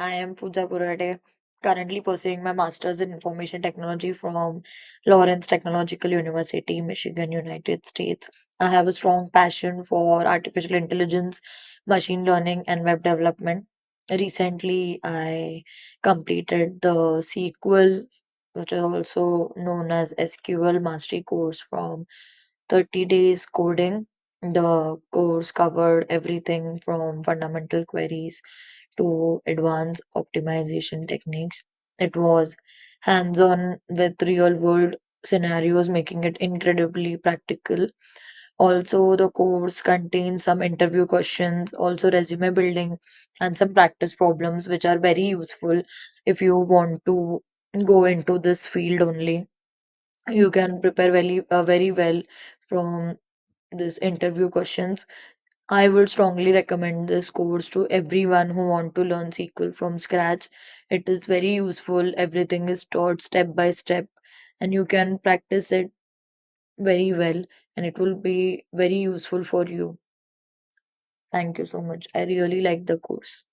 I am Pooja Purade, currently pursuing my master's in information technology from Lawrence Technological University, Michigan, United States. I have a strong passion for artificial intelligence, machine learning, and web development. Recently, I completed the sequel, which is also known as SQL Mastery course from 30 Days Coding. The course covered everything from fundamental queries to advanced optimization techniques. It was hands on with real world scenarios, making it incredibly practical. Also, the course contains some interview questions, also resume building, and some practice problems, which are very useful if you want to go into this field only. You can prepare very well from this interview questions. I would strongly recommend this course to everyone who want to learn SQL from scratch. It is very useful. Everything is taught step by step, and you can practice it very well, and it will be very useful for you. Thank you so much. I really like the course.